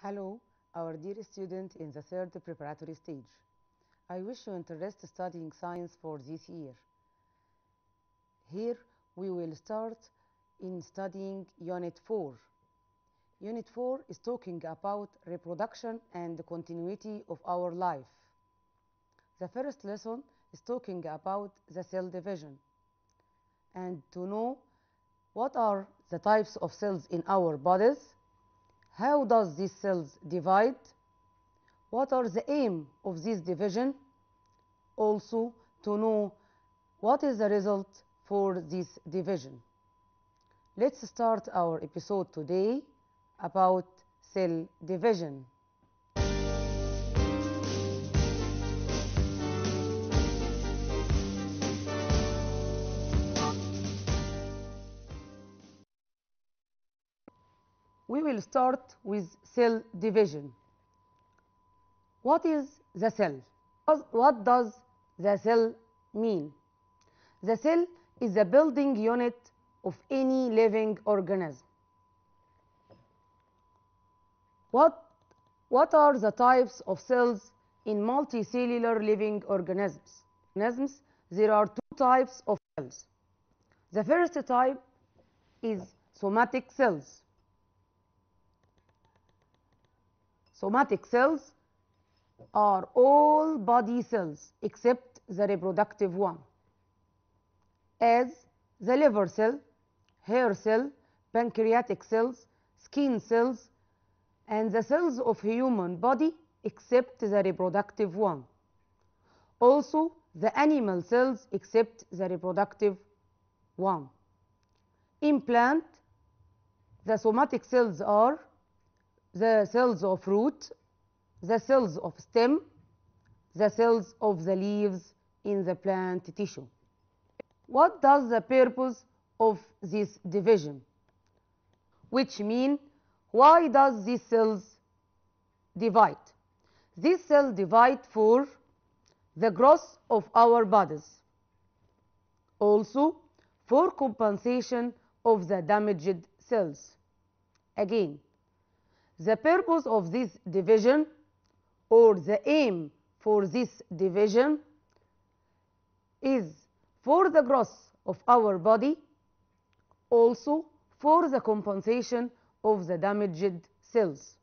Hello, our dear student in the third preparatory stage. I wish you interest studying science for this year. Here we will start in studying Unit 4. Unit 4 is talking about reproduction and the continuity of our life. The first lesson is talking about the cell division and to know what are the types of cells in our bodies. How does these cells divide? What are the aim of this division? Also, to know what is the result for this division. Let's start our episode today about cell division. We will start with cell division. What is the cell? What does the cell mean? The cell is the building unit of any living organism. What are the types of cells in multicellular living organisms? There are two types of cells. The first type is somatic cells. Somatic cells are all body cells except the reproductive one, as the liver cell, hair cell, pancreatic cells, skin cells, and the cells of human body except the reproductive one. Also, the animal cells except the reproductive one. In plant, the somatic cells are the cells of root, the cells of stem, the cells of the leaves in the plant tissue. What does the purpose of this division? Which mean, why does these cells divide? These cells divide for the growth of our bodies. Also, for compensation of the damaged cells. Again, the purpose of this division or the aim for this division is for the growth of our body, also for the compensation of the damaged cells.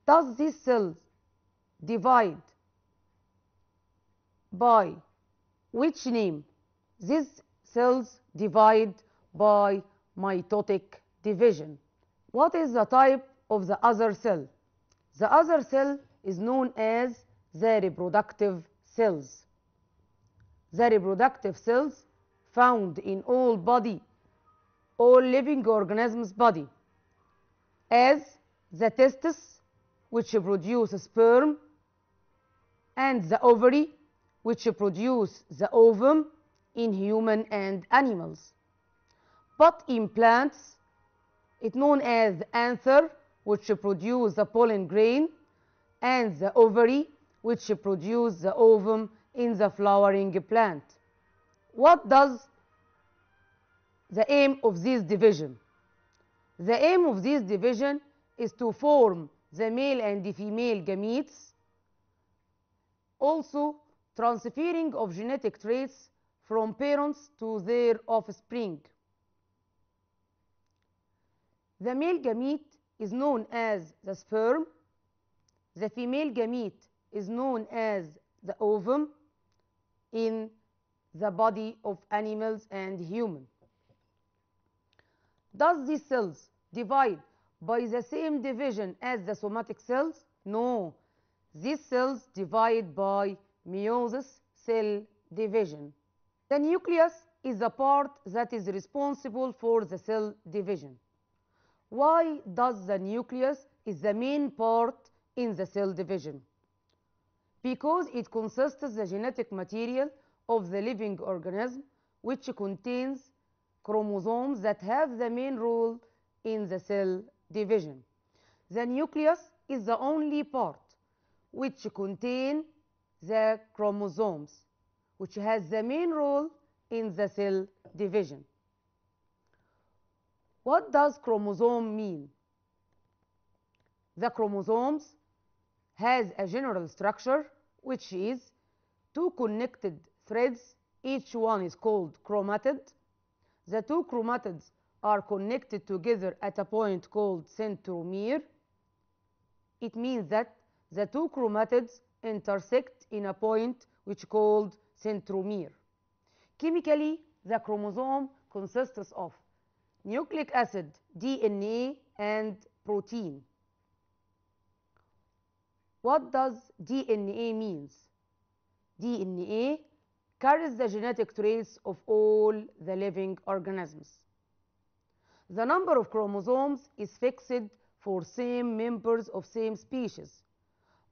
Does these cells divide by which name? These cells divide by mitotic division. What is the type of the other cell? The other cell is known as the reproductive cells. The reproductive cells found in all living organisms' body, as the testis, which produce sperm, and the ovary, which produce the ovum in human and animals. But in plants, it's known as the anther, which produce the pollen grain, and the ovary, which produce the ovum in the flowering plant. What does the aim of this division? The aim of this division is to form the male and the female gametes, also transferring of genetic traits from parents to their offspring. The male gamete is known as the sperm. The female gamete is known as the ovum in the body of animals and human. Does these cells divide by the same division as the somatic cells? No. These cells divide by meiosis, cell division. The nucleus is the part that is responsible for the cell division. Why does the nucleus is the main part in the cell division? Because it consists of the genetic material of the living organism, which contains chromosomes that have the main role in the cell division. The nucleus is the only part which contains the chromosomes, which has the main role in the cell division. What does chromosome mean? The chromosomes has a general structure, which is two connected threads. Each one is called chromatid. The two chromatids are connected together at a point called centromere. It means that the two chromatids intersect in a point which is called centromere. Chemically, the chromosome consists of nucleic acid, DNA, and protein. What does DNA means? DNA carries the genetic traits of all the living organisms. The number of chromosomes is fixed for same members of same species,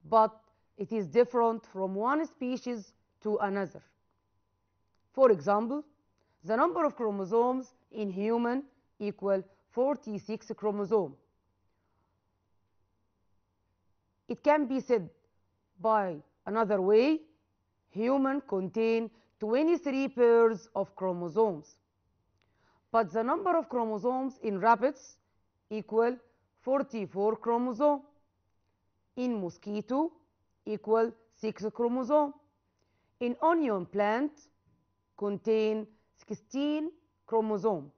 but it is different from one species to another. For example, the number of chromosomes in human equal 46 chromosomes. It can be said by another way, human contain 23 pairs of chromosomes, but the number of chromosomes in rabbits equal 44 chromosomes. In mosquito equal 6 chromosomes. In onion plant contain 16 chromosomes.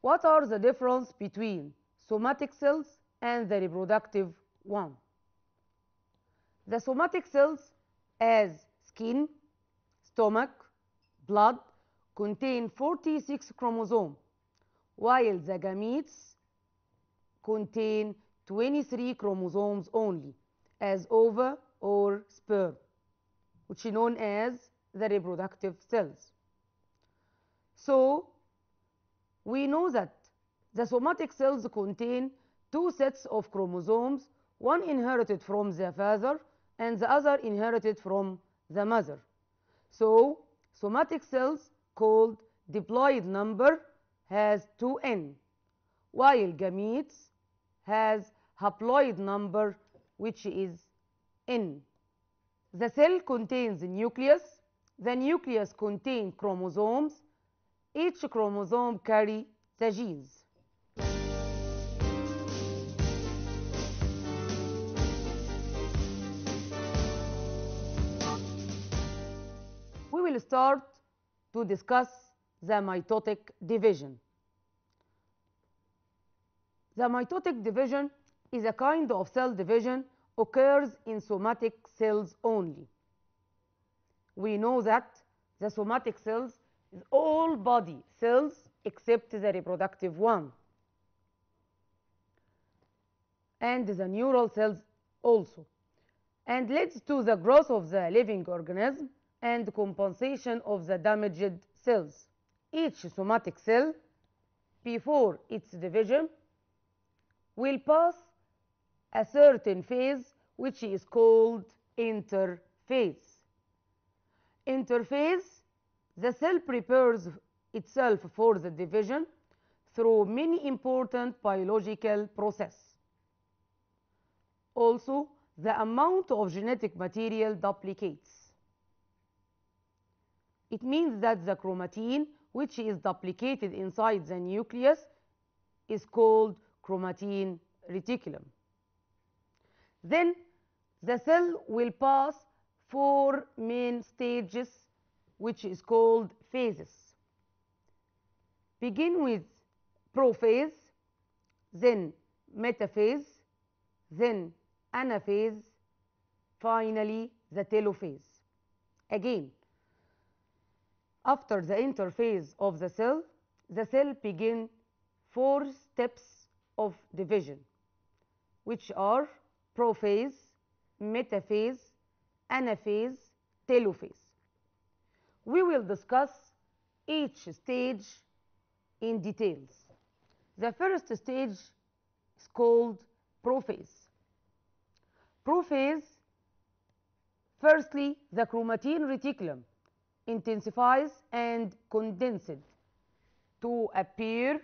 What are the difference between somatic cells and the reproductive one? The somatic cells as skin, stomach, blood contain 46 chromosomes, while the gametes contain 23 chromosomes only, as ova or sperm, which is known as the reproductive cells. So, we know that the somatic cells contain two sets of chromosomes, one inherited from the father and the other inherited from the mother. So, somatic cells called diploid number has 2n, while gametes has haploid number, which is n. The cell contains the nucleus. The nucleus contains chromosomes. Each chromosome carries the genes. We will start to discuss the mitotic division. The mitotic division is a kind of cell division occurs in somatic cells only. We know that the somatic cells is all body cells except the reproductive one, and the neural cells also, and leads to the growth of the living organism and compensation of the damaged cells. Each somatic cell, before its division, will pass a certain phase which is called interphase. Interphase, the cell prepares itself for the division through many important biological processes. Also, the amount of genetic material duplicates. It means that the chromatin, which is duplicated inside the nucleus, is called chromatin reticulum. Then the cell will pass 4 main stages, which is called phases. Begin with prophase, then metaphase, then anaphase, finally the telophase. Again, after the interphase of the cell begins 4 steps of division, which are prophase, metaphase, anaphase, telophase. We will discuss each stage in details. The first stage is called prophase. Prophase, firstly, the chromatin reticulum intensifies and condenses to appear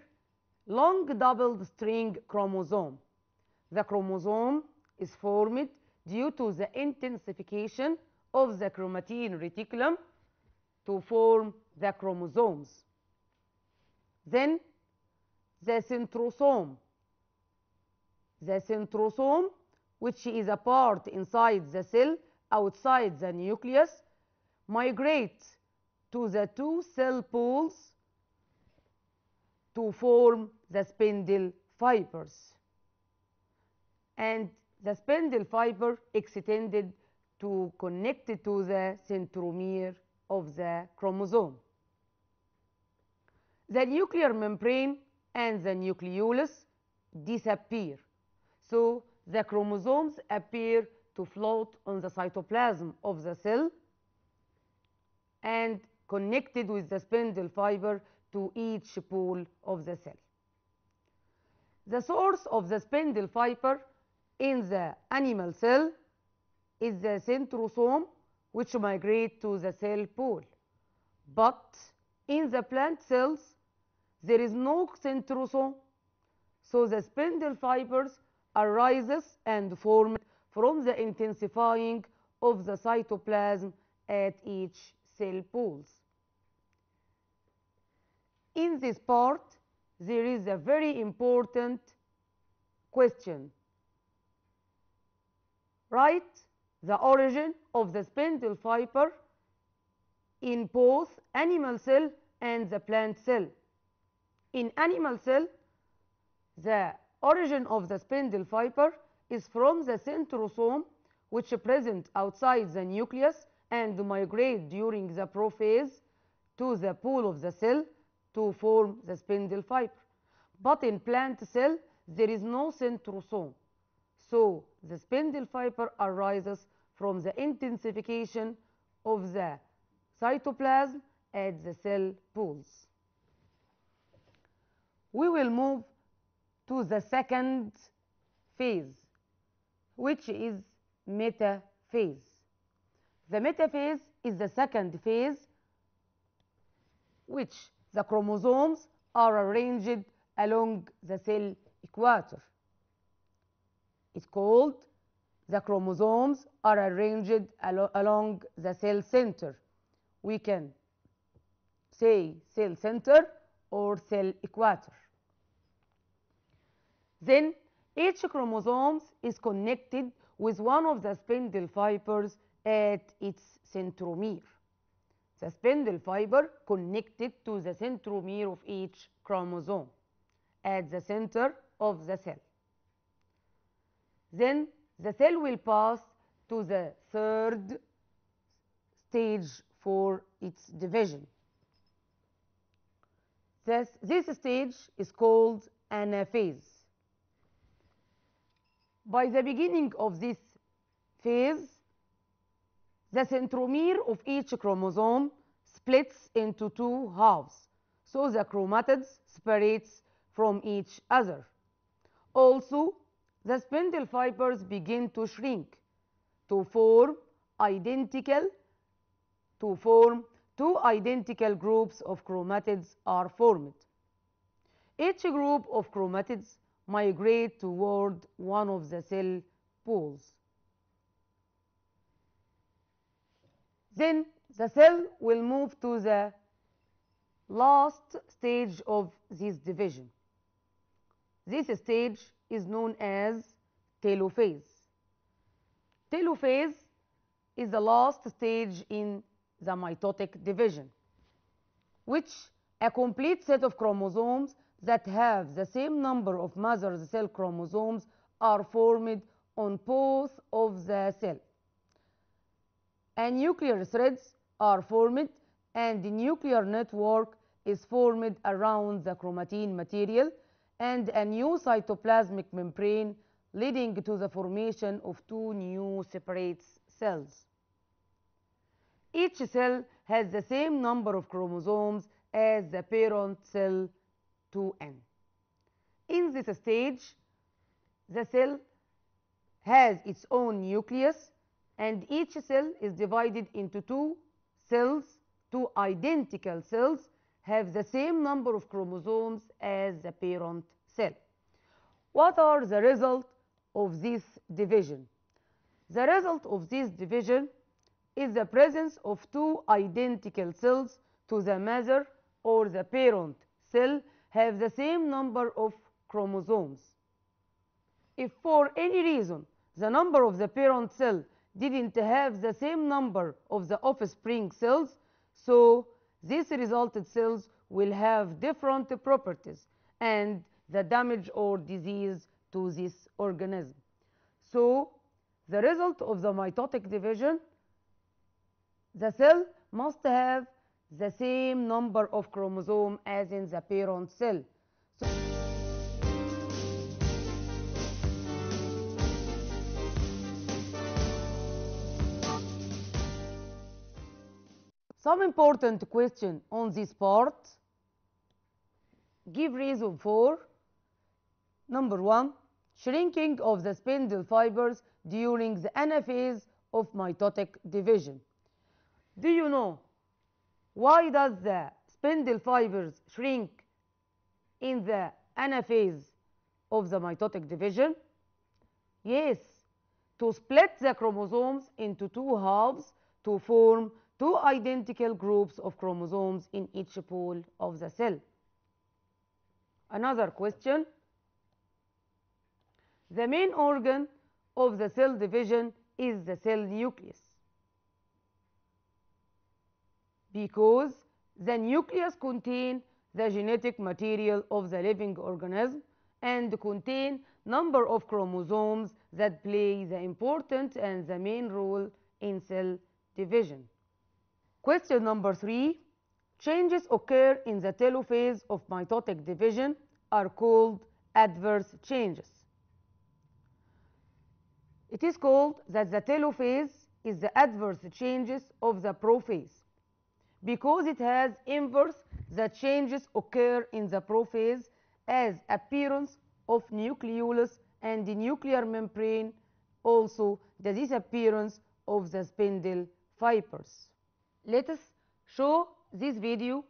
long doubled string chromosome. The chromosome is formed due to the intensification of the chromatin reticulum to form the chromosomes. Then the centrosome the centrosome, which is a part inside the cell outside the nucleus, migrates to the two cell poles to form the spindle fibers. And the spindle fiber extended to connect to the centromere of the chromosome. The nuclear membrane and the nucleolus disappear, so the chromosomes appear to float on the cytoplasm of the cell and connected with the spindle fiber to each pole of the cell. The source of the spindle fiber in the animal cell is the centrosome, which migrate to the cell pole. But in the plant cells, there is no centrosome, so the spindle fibers arises and formed from the intensifying of the cytoplasm at each cell poles. In this part, there is a very important question. Write the origin of the spindle fiber in both animal cell and the plant cell. In animal cell, the origin of the spindle fiber is from the centrosome, which is present outside the nucleus and migrate during the prophase to the pole of the cell to form the spindle fiber. But in plant cell, there is no centrosome, so the spindle fiber arises from the intensification of the cytoplasm at the cell poles. We will move to the second phase, which is metaphase. The metaphase is the second phase which the chromosomes are arranged along the cell equator. It's called the chromosomes are arranged along the cell center. We can say cell center or cell equator. Then each chromosome is connected with one of the spindle fibers at its centromere. The spindle fiber connected to the centromere of each chromosome at the center of the cell. Then the cell will pass to the third stage for its division. This stage is called anaphase. By the beginning of this phase, the centromere of each chromosome splits into two halves, so the chromatids separates from each other. Also, the spindle fibers begin to shrink to form two identical groups of chromatids are formed. Each group of chromatids migrate toward one of the cell poles. Then the cell will move to the last stage of this division. This stage is known as telophase. Telophase is the last stage in the mitotic division, which a complete set of chromosomes that have the same number of mother cell chromosomes are formed on both of the cell. And nuclear threads are formed, and the nuclear network is formed around the chromatin material, and a new cytoplasmic membrane leading to the formation of two new separate cells. Each cell has the same number of chromosomes as the parent cell 2n. In this stage, the cell has its own nucleus, and each cell is divided into two cells. Two identical cells have the same number of chromosomes as the parent cell. What are the results of this division? The result of this division is the presence of two identical cells to the mother or the parent cell have the same number of chromosomes. If for any reason the number of the parent cell didn't have the same number of the offspring cells, so these resulted cells will have different properties and the damage or disease to this organism. So the result of the mitotic division, the cell must have the same number of chromosomes as in the parent cell. Some important question on this part. Give reason for. Number 1, shrinking of the spindle fibers during the anaphase of mitotic division. Do you know why does the spindle fibers shrink in the anaphase of the mitotic division? Yes, to split the chromosomes into two halves to form two identical groups of chromosomes in each pole of the cell. Another question. The main organ of the cell division is the cell nucleus, because the nucleus contains the genetic material of the living organism and contain number of chromosomes that play the important and the main role in cell division. Question number 3. Changes occur in the telophase of mitotic division are called adverse changes. It is called that the telophase is the adverse changes of the prophase, because it has inverse the changes occur in the prophase as appearance of nucleolus and the nuclear membrane, also the disappearance of the spindle fibers. Let us show this video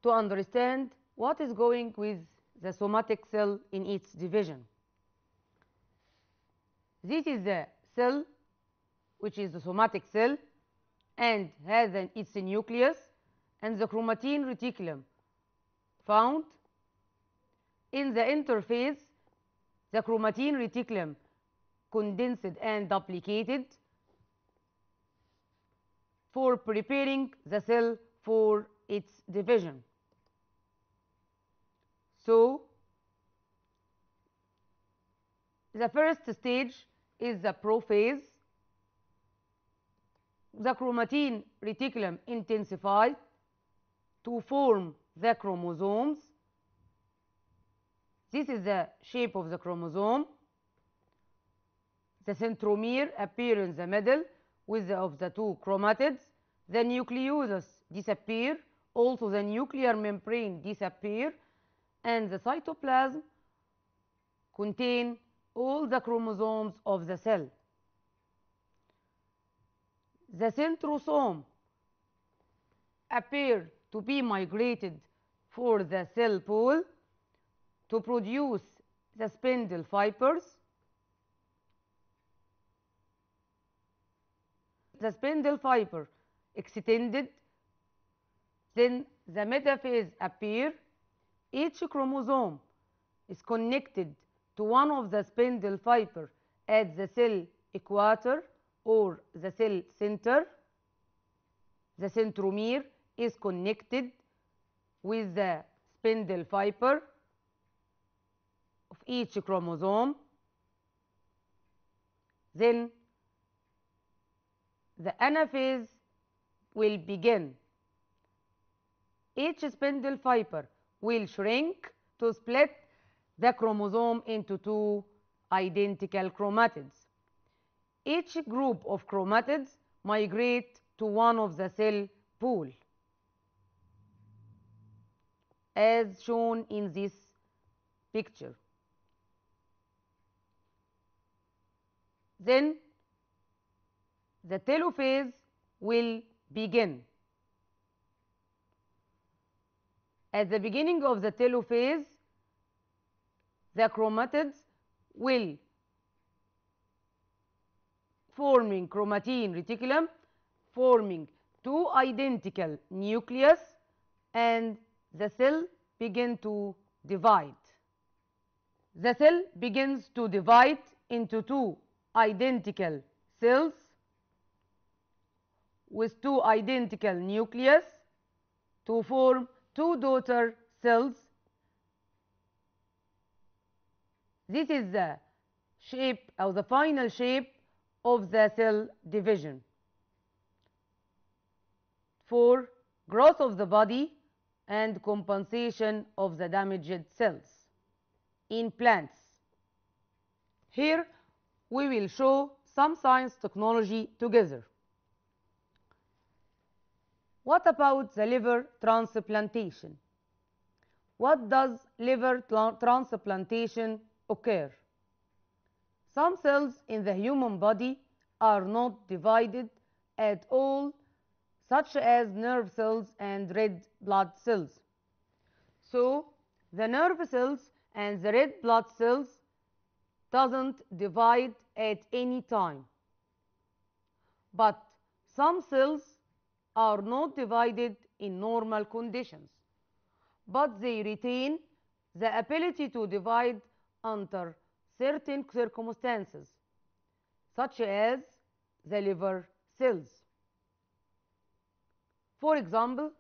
to understand what is going with the somatic cell in its division. This is the cell, which is the somatic cell, and has its nucleus and the chromatin reticulum found in the interphase. The chromatin reticulum condensed and duplicated for preparing the cell for its division. So the first stage is the prophase. The chromatin reticulum intensified to form the chromosomes. This is the shape of the chromosome. The centromere appears in the middle of the two chromatids. The nucleolus disappear, also the nuclear membrane disappear, and the cytoplasm contain all the chromosomes of the cell. The centrosome appear to be migrated for the cell pole to produce the spindle fibers. The spindle fiber extended, then the metaphase appear. Each chromosome is connected to one of the spindle fiber at the cell equator or the cell center. The centromere is connected with the spindle fiber of each chromosome. Then the anaphase will begin. Each spindle fiber will shrink to split the chromosome into two identical chromatids. Each group of chromatids migrate to one of the cell pool, as shown in this picture. Then the telophase will begin. At the beginning of the telophase, the chromatids will forming chromatin reticulum, forming two identical nucleus, and the cell begin to divide. the cell begins to divide into two identical cells with two identical nucleus to form two daughter cells. This is the shape or the final shape of the cell division. For growth of the body and compensation of the damaged cells in plants. Here we will show some science technology together. What about the liver transplantation? What does liver transplantation occur? Some cells in the human body are not divided at all, such as nerve cells and red blood cells. So the nerve cells and the red blood cells doesn't divide at any time. But some cells are not divided in normal conditions, but they retain the ability to divide under certain circumstances, such as the liver cells. For example,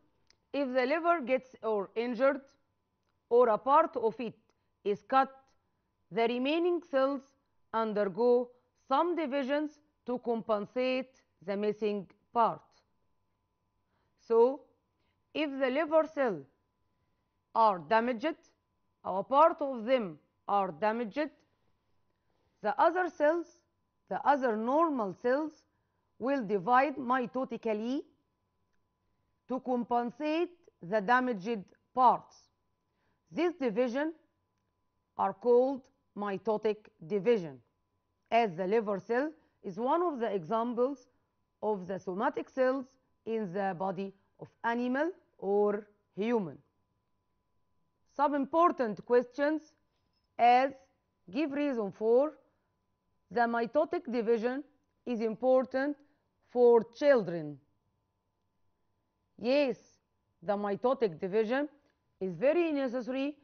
if the liver gets injured or a part of it is cut, the remaining cells undergo some divisions to compensate the missing part. So, if the liver cells are damaged, or part of them are damaged, the other cells, the other normal cells, will divide mitotically to compensate the damaged parts. This division are called mitotic division, as the liver cell is one of the examples of the somatic cells in the body of animal or human. Some important questions as give reason for the mitotic division is important for children. Yes, the mitotic division is very necessary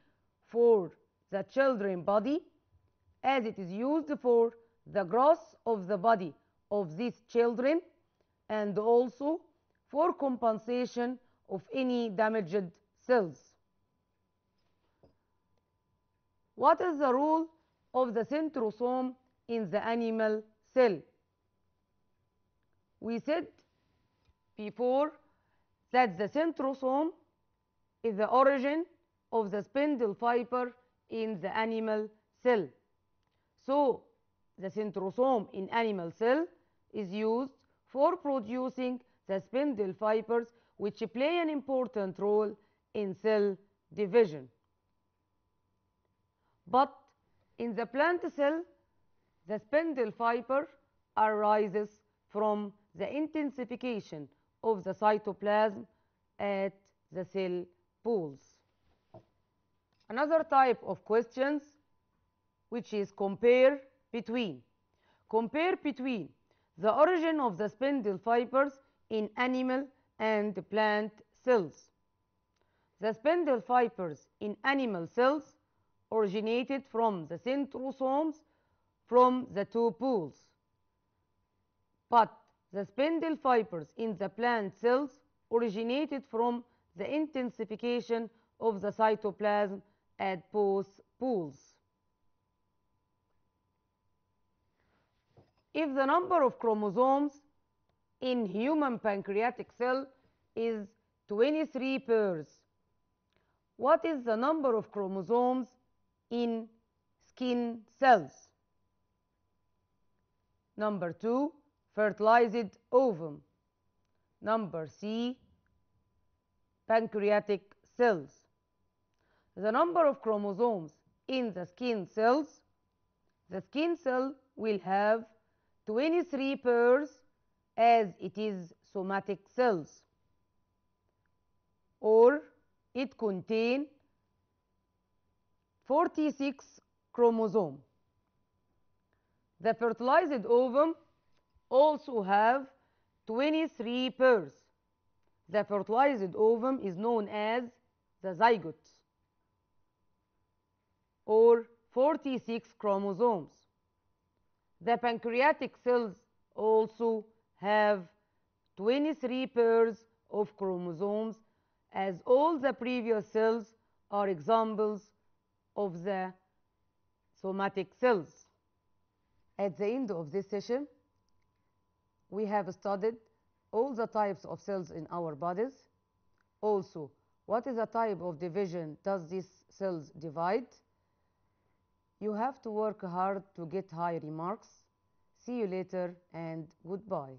for the children's body, as it is used for the growth of the body of these children and also for compensation of any damaged cells. What is the role of the centrosome in the animal cell? We said before that the centrosome is the origin of the spindle fiber in the animal cell. So, the centrosome in animal cell is used for producing the spindle fibers, which play an important role in cell division. But in the plant cell, the spindle fiber arises from the intensification of the cytoplasm at the cell poles. Another type of questions, which is compare between the origin of the spindle fibers in animal and plant cells. The spindle fibers in animal cells originated from the centrosomes from the two poles, but the spindle fibers in the plant cells originated from the intensification of the cytoplasm at both poles. If the number of chromosomes in human pancreatic cell is 23 pairs, what is the number of chromosomes in skin cells? Number 2, fertilized ovum. Number C, pancreatic cells. The number of chromosomes in the skin cells, the skin cell will have 23 pairs as it is somatic cells, or it contains 46 chromosomes. The fertilized ovum also have 23 pairs. The fertilized ovum is known as the zygote or 46 chromosomes. The pancreatic cells also have 23 pairs of chromosomes, as all the previous cells are examples of the somatic cells. At the end of this session, we have studied all the types of cells in our bodies. Also, what is the type of division does these cells divide? You have to work hard to get high remarks. See you later and goodbye.